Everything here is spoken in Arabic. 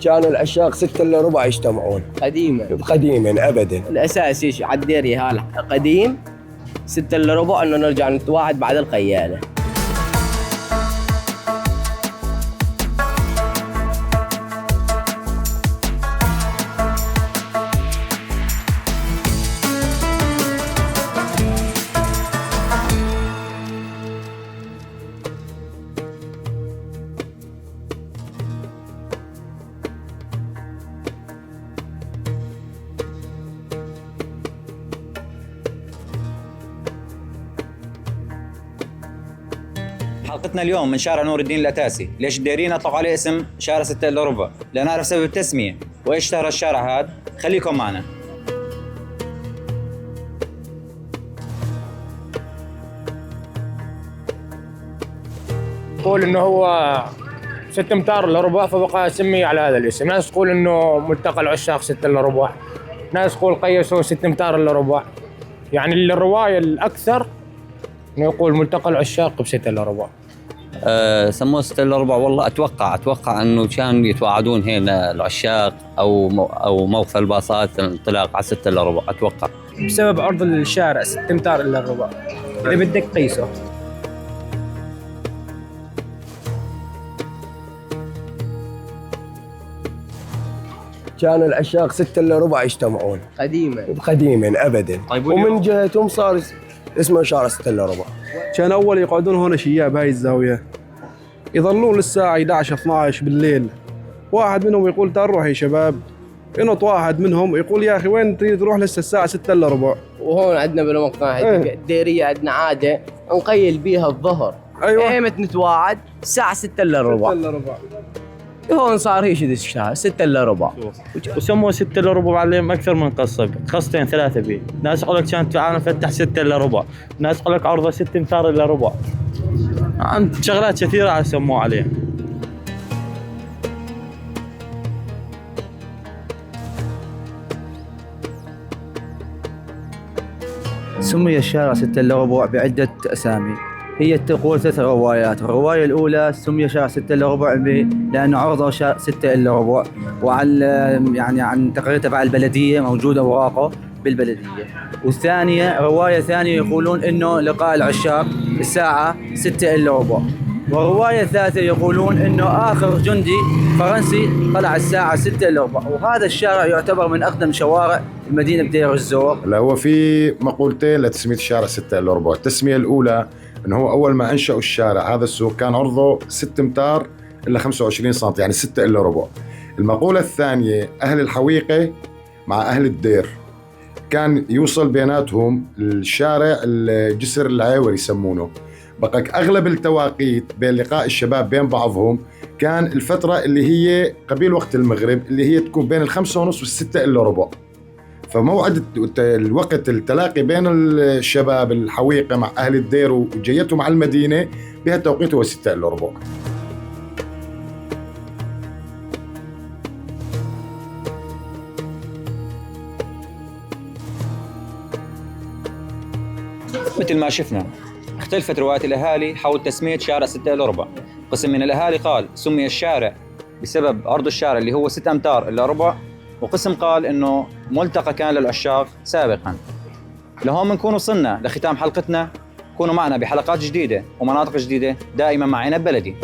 كان العشاق 6 إلا ربع يجتمعون قديما ابدا. الاساس ايش على الديري هذا قديم 6 إلا ربع انه نرجع نتواعد بعد القياله. حلقتنا اليوم من شارع نور الدين الأتاسي. ليش الديرين أطلقوا عليه اسم شارع 6 إلا ربع؟ لنعرف سبب التسمية وإيش اشتهر الشارع هذا. خليكم معنا. تقول انه هو 6 امتار الا ربع فبقى سمي على هذا الاسم. ناس تقول انه ملتقى العشاق 6 الا ربع، ناس تقول قيسوا 6 امتار الا ربع. يعني الروايه الاكثر انه يقول ملتقى العشاق ب6 الا ربع. سموه 6 إلا ربع. والله اتوقع انه كانوا يتواعدون هنا العشاق او موقف الباصات الانطلاق على 6 إلا ربع. اتوقع بسبب عرض الشارع 6 امتار الا ربع. اذا بدك قيسه. كان العشاق 6 إلا ربع يجتمعون قديما ابدا. طيب ومن جهتهم صار اسمه شارع 6 إلا ربع. كان اول يقعدون هنا شياب هاي الزاويه، يظلون للساعه 11 12 بالليل. واحد منهم يقول تعال نروح يا شباب، ينط واحد منهم يقول يا اخي وين تريد تروح لسه الساعه 6 إلا ربع. وهون عندنا بالمقطع الديريه عندنا عاده نقيل بيها الظهر. ايوه ايمت نتواعد الساعه 6 إلا ربع. 6 إلا ربع. هون صار هيك الشهر 6 إلا ربع. وسموه 6 إلا ربع عليهم اكثر من قصتين ثلاثه فيه. ناس يقول لك كانت تعال نفتح 6 إلا ربع، ناس يقول لك عرضه 6 امتار الا ربع. عند شغلات كثيره سموه عليه. سمي الشارع 6 إلا ربع بعدة أسامي، هي تقول 3 روايات. الرواية الأولى سمي شارع 6 إلا ربع لأنه عرضه 6 إلا ربع، وعن يعني عن تقرير تبع البلدية موجودة أوراقه بالبلدية. والثانية رواية ثانية يقولون إنه لقاء العشاق الساعة 6 إلا ربع. ورواية ثالثة يقولون إنه آخر جندي فرنسي طلع الساعة 6 إلا ربع. وهذا الشارع يعتبر من أقدم شوارع المدينة بدير الزور. لا هو في مقولتين لتسمية الشارع 6 إلا ربع. التسمية الأولى إنه هو أول ما أنشأوا الشارع هذا السوق كان عرضه 6 امتار إلا 25 سم، يعني 6 إلا ربع. المقولة الثانية أهل الحويقة مع أهل الدير كان يوصل بيناتهم الشارع الجسر العاور يسمونه. بقى أغلب التواقيت بين لقاء الشباب بين بعضهم كان الفترة اللي هي قبيل وقت المغرب اللي هي تكون بين 5:30 و6 إلا ربع. فموعد الوقت التلاقي بين الشباب الحويقة مع أهل الدير وجيتهم على المدينة بهالتوقيت هو 6 إلا ربع. مثل ما شفنا اختلفت روايات الأهالي حول تسمية شارع 6 إلا ربع. قسم من الأهالي قال سمي الشارع بسبب عرض الشارع اللي هو 6 أمتار إلا ربع، وقسم قال إنه ملتقى كان للعشاق سابقاً. لهون بنكون وصلنا لختام حلقتنا. كونوا معنا بحلقات جديدة ومناطق جديدة دائما مع عنب بلدي.